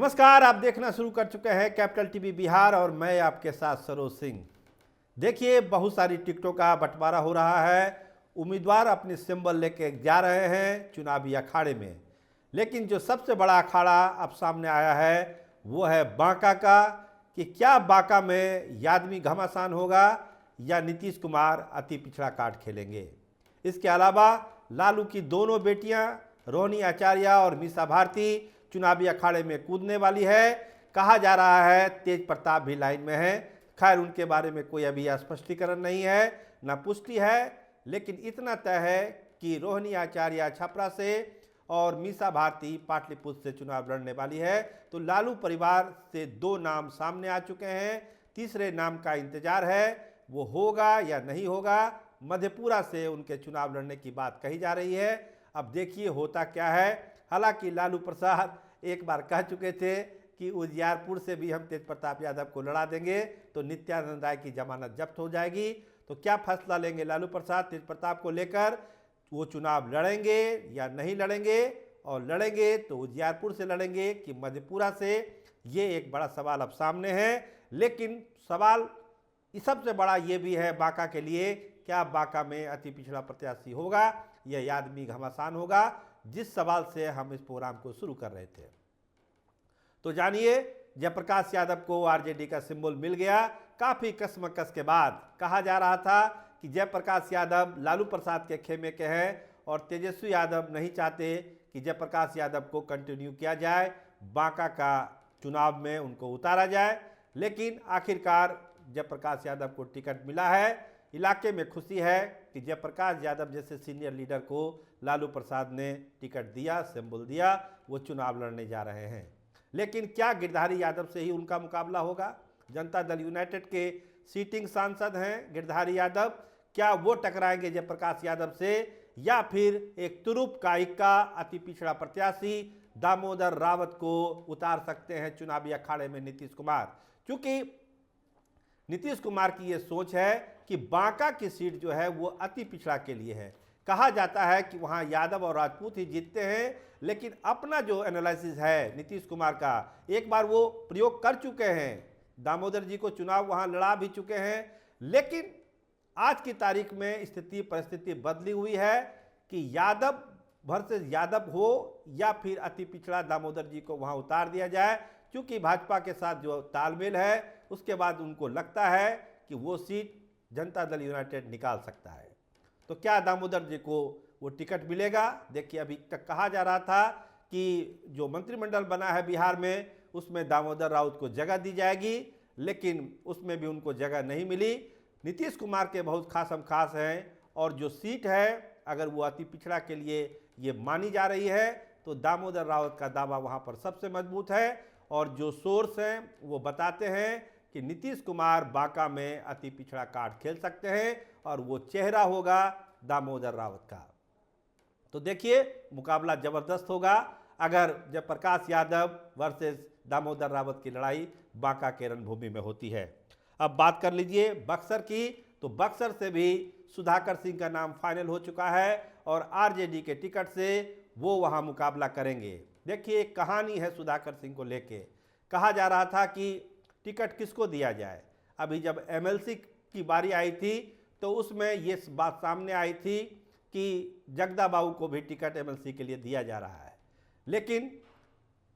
नमस्कार, आप देखना शुरू कर चुके हैं कैपिटल टीवी बिहार और मैं आपके साथ सरोज सिंह। देखिए, बहुत सारी टिकटों का बंटवारा हो रहा है। उम्मीदवार अपने सिंबल लेके जा रहे हैं चुनावी अखाड़े में, लेकिन जो सबसे बड़ा अखाड़ा अब सामने आया है वो है बांका का कि क्या बांका में यादवी घमासान होगा या नीतीश कुमार अति पिछड़ा कार्ड खेलेंगे। इसके अलावा लालू की दोनों बेटियां रोहिणी आचार्य और मीसा भारती चुनावी अखाड़े में कूदने वाली है। कहा जा रहा है तेज प्रताप भी लाइन में है। खैर, उनके बारे में कोई अभी स्पष्टीकरण नहीं है, न पुष्टि है, लेकिन इतना तय है कि रोहिणी आचार्य छपरा से और मीसा भारती पाटलिपुत्र से चुनाव लड़ने वाली है। तो लालू परिवार से दो नाम सामने आ चुके हैं, तीसरे नाम का इंतजार है, वो होगा या नहीं होगा। मधेपुरा से उनके चुनाव लड़ने की बात कही जा रही है। अब देखिए होता क्या है। हालांकि लालू प्रसाद एक बार कह चुके थे कि उजियारपुर से भी हम तेज प्रताप यादव को लड़ा देंगे तो नित्यानंद राय की जमानत जब्त हो जाएगी। तो क्या फैसला लेंगे लालू प्रसाद तेज प्रताप को लेकर? वो चुनाव लड़ेंगे या नहीं लड़ेंगे, और लड़ेंगे तो उजियारपुर से लड़ेंगे कि मधेपुरा से, ये एक बड़ा सवाल अब सामने है। लेकिन सवाल सबसे बड़ा ये भी है बांका के लिए, क्या बांका में अति पिछड़ा प्रत्याशी होगा या यादवी घमासान होगा, जिस सवाल से हम इस प्रोग्राम को शुरू कर रहे थे। तो जानिए, जयप्रकाश यादव को आरजेडी का सिंबल मिल गया। काफी कसमकस के बाद कहा जा रहा था कि जयप्रकाश यादव लालू प्रसाद के खेमे के हैं और तेजस्वी यादव नहीं चाहते कि जयप्रकाश यादव को कंटिन्यू किया जाए, बांका का चुनाव में उनको उतारा जाए। लेकिन आखिरकार जयप्रकाश यादव को टिकट मिला है। इलाके में खुशी है कि जयप्रकाश यादव जैसे सीनियर लीडर को लालू प्रसाद ने टिकट दिया, सिंबल दिया, वो चुनाव लड़ने जा रहे हैं। लेकिन क्या गिरधारी यादव से ही उनका मुकाबला होगा? जनता दल यूनाइटेड के सीटिंग सांसद हैं गिरधारी यादव, क्या वो टकराएंगे जयप्रकाश यादव से, या फिर एक तुरुप का इक्का अति पिछड़ा प्रत्याशी दामोदर रावत को उतार सकते हैं चुनावी अखाड़े में नीतीश कुमार? क्योंकि नीतीश कुमार की ये सोच है कि बांका की सीट जो है वो अति पिछड़ा के लिए है। कहा जाता है कि वहाँ यादव और राजपूत ही जीतते हैं, लेकिन अपना जो एनालिसिस है नीतीश कुमार का, एक बार वो प्रयोग कर चुके हैं, दामोदर जी को चुनाव वहाँ लड़ा भी चुके हैं। लेकिन आज की तारीख में स्थिति परिस्थिति बदली हुई है कि यादव वर्सेस यादव हो या फिर अति पिछड़ा दामोदर जी को वहाँ उतार दिया जाए, क्योंकि भाजपा के साथ जो तालमेल है उसके बाद उनको लगता है कि वो सीट जनता दल यूनाइटेड निकाल सकता है। तो क्या दामोदर जी को वो टिकट मिलेगा? देखिए, अभी तक कहा जा रहा था कि जो मंत्रिमंडल बना है बिहार में उसमें दामोदर राउत को जगह दी जाएगी, लेकिन उसमें भी उनको जगह नहीं मिली। नीतीश कुमार के बहुत खासम खास हैं और जो सीट है अगर वो अति पिछड़ा के लिए ये मानी जा रही है तो दामोदर राउत का दावा वहाँ पर सबसे मजबूत है। और जो सोर्स हैं वो बताते हैं कि नीतीश कुमार बांका में अति पिछड़ा कार्ड खेल सकते हैं और वो चेहरा होगा दामोदर रावत का। तो देखिए, मुकाबला जबरदस्त होगा अगर जयप्रकाश यादव वर्सेस दामोदर रावत की लड़ाई बांका के रणभूमि में होती है। अब बात कर लीजिए बक्सर की, तो बक्सर से भी सुधाकर सिंह का नाम फाइनल हो चुका है और आरजेडी के टिकट से वो वहाँ मुकाबला करेंगे। देखिए, एक कहानी है सुधाकर सिंह को लेके। कहा जा रहा था कि टिकट किसको दिया जाए। अभी जब एमएलसी की बारी आई थी तो उसमें ये बात सामने आई थी कि जगदा बाबू को भी टिकट एमएलसी के लिए दिया जा रहा है। लेकिन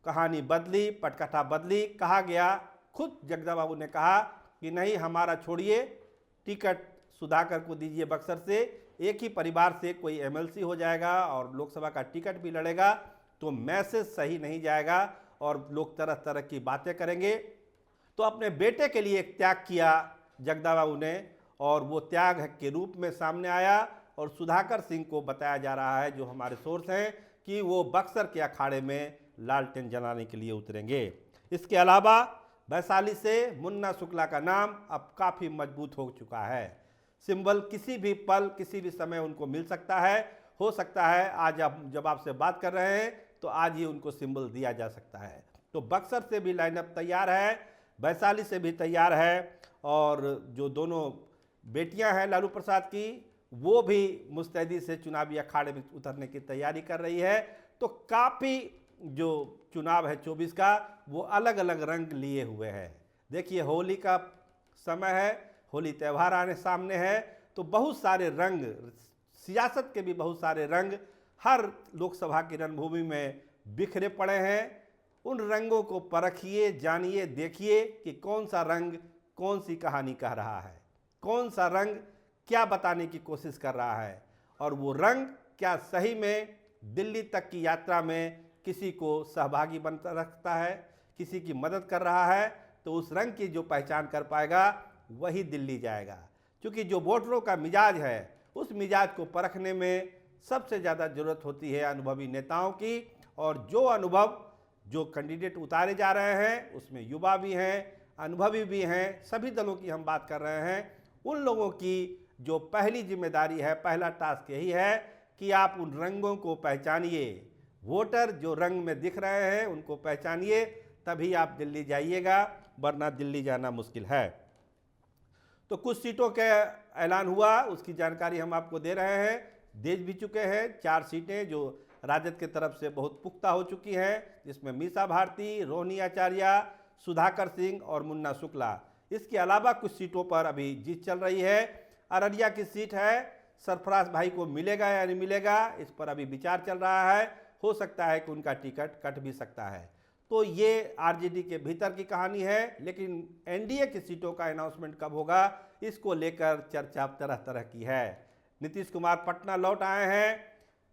कहानी बदली, पटकथा बदली। कहा गया, खुद जगदा बाबू ने कहा कि नहीं, हमारा छोड़िए, टिकट सुधाकर को दीजिए बक्सर से। एक ही परिवार से कोई एमएलसी हो जाएगा और लोकसभा का टिकट भी लड़ेगा तो मैसेज सही नहीं जाएगा और लोग तरह तरह की बातें करेंगे। तो अपने बेटे के लिए एक त्याग किया जगदा बाबू ने और वो त्याग के रूप में सामने आया और सुधाकर सिंह को बताया जा रहा है, जो हमारे सोर्स हैं, कि वो बक्सर के अखाड़े में लालटेन जलाने के लिए उतरेंगे। इसके अलावा वैशाली से मुन्ना शुक्ला का नाम अब काफ़ी मजबूत हो चुका है। सिंबल किसी भी पल किसी भी समय उनको मिल सकता है। हो सकता है आज जब आपसे बात कर रहे हैं तो आज ही उनको सिंबल दिया जा सकता है। तो बक्सर से भी लाइनअप तैयार है, वैशाली से भी तैयार है, और जो दोनों बेटियां हैं लालू प्रसाद की वो भी मुस्तैदी से चुनावी अखाड़े में उतरने की तैयारी कर रही है। तो काफ़ी जो चुनाव है 24 का, वो अलग अलग रंग लिए हुए है। देखिए होली का समय है, होली त्यौहार आने सामने है, तो बहुत सारे रंग, सियासत के भी बहुत सारे रंग हर लोकसभा की रणभूमि में बिखरे पड़े हैं। उन रंगों को परखिए, जानिए, देखिए कि कौन सा रंग कौन सी कहानी कह रहा है, कौन सा रंग क्या बताने की कोशिश कर रहा है, और वो रंग क्या सही में दिल्ली तक की यात्रा में किसी को सहभागी बन रखता है, किसी की मदद कर रहा है। तो उस रंग की जो पहचान कर पाएगा वही दिल्ली जाएगा। क्योंकि जो वोटरों का मिजाज है, उस मिजाज को परखने में सबसे ज़्यादा ज़रूरत होती है अनुभवी नेताओं की। और जो अनुभव जो कैंडिडेट उतारे जा रहे हैं उसमें युवा भी हैं, अनुभवी भी हैं, सभी दलों की हम बात कर रहे हैं। उन लोगों की जो पहली जिम्मेदारी है, पहला टास्क यही है कि आप उन रंगों को पहचानिए। वोटर जो रंग में दिख रहे हैं उनको पहचानिए, तभी आप दिल्ली जाइएगा, वरना दिल्ली जाना मुश्किल है। तो कुछ सीटों के ऐलान हुआ, उसकी जानकारी हम आपको दे रहे हैं। दे भी चुके हैं 4 सीटें जो राजद की तरफ से बहुत पुख्ता हो चुकी हैं, जिसमें मीसा भारती, रोहिणी आचार्य, सुधाकर सिंह और मुन्ना शुक्ला। इसके अलावा कुछ सीटों पर अभी जीत चल रही है। अररिया की सीट है, सरफराज भाई को मिलेगा या नहीं मिलेगा, इस पर अभी विचार चल रहा है। हो सकता है कि उनका टिकट कट भी सकता है। तो ये आरजेडी के भीतर की कहानी है, लेकिन एनडीए की सीटों का अनाउंसमेंट कब होगा, इसको लेकर चर्चा तरह तरह की है। नीतीश कुमार पटना लौट आए हैं,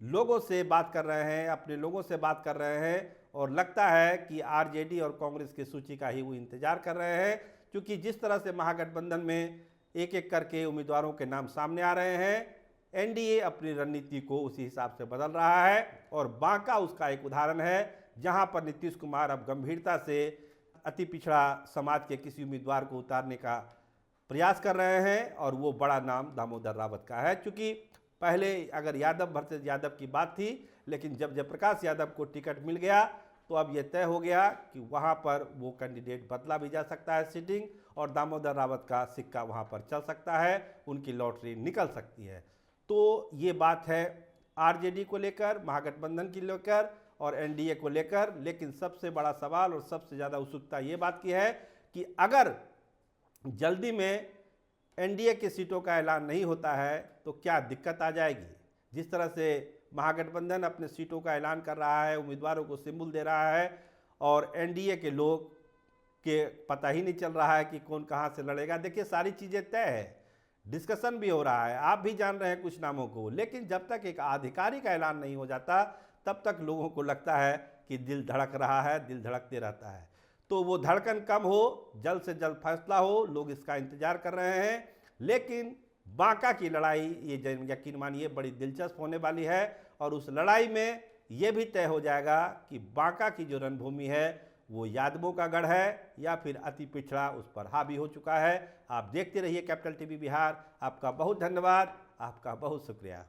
लोगों से बात कर रहे हैं, अपने लोगों से बात कर रहे हैं, और लगता है कि आरजेडी और कांग्रेस की सूची का ही वो इंतजार कर रहे हैं। क्योंकि जिस तरह से महागठबंधन में एक एक करके उम्मीदवारों के नाम सामने आ रहे हैं, एनडीए अपनी रणनीति को उसी हिसाब से बदल रहा है। और बांका उसका एक उदाहरण है, जहां पर नीतीश कुमार अब गंभीरता से अति पिछड़ा समाज के किसी उम्मीदवार को उतारने का प्रयास कर रहे हैं, और वो बड़ा नाम दामोदर रावत का है। क्योंकि पहले अगर यादव वर्सेस यादव की बात थी, लेकिन जब जयप्रकाश यादव को टिकट मिल गया तो अब यह तय हो गया कि वहां पर वो कैंडिडेट बदला भी जा सकता है सीटिंग, और दामोदर रावत का सिक्का वहां पर चल सकता है, उनकी लॉटरी निकल सकती है। तो ये बात है आरजेडी को लेकर, महागठबंधन की लेकर और एनडीए को लेकर। लेकिन सबसे बड़ा सवाल और सबसे ज़्यादा उत्सुकता ये बात की है कि अगर जल्दी में एनडीए की सीटों का ऐलान नहीं होता है तो क्या दिक्कत आ जाएगी। जिस तरह से महागठबंधन अपने सीटों का ऐलान कर रहा है, उम्मीदवारों को सिंबल दे रहा है, और एनडीए के लोग के पता ही नहीं चल रहा है कि कौन कहाँ से लड़ेगा। देखिए सारी चीज़ें तय है, डिस्कशन भी हो रहा है, आप भी जान रहे हैं कुछ नामों को, लेकिन जब तक एक आधिकारिक ऐलान नहीं हो जाता तब तक लोगों को लगता है कि दिल धड़क रहा है, दिल धड़कते रहता है। तो वो धड़कन कम हो, जल्द से जल्द फैसला हो, लोग इसका इंतजार कर रहे हैं। लेकिन बांका की लड़ाई ये यकीन मानिए बड़ी दिलचस्प होने वाली है, और उस लड़ाई में ये भी तय हो जाएगा कि बांका की जो रणभूमि है वो यादवों का गढ़ है या फिर अति पिछड़ा उस पर हावी हो चुका है। आप देखते रहिए कैपिटल टीवी बिहार। आपका बहुत धन्यवाद, आपका बहुत शुक्रिया।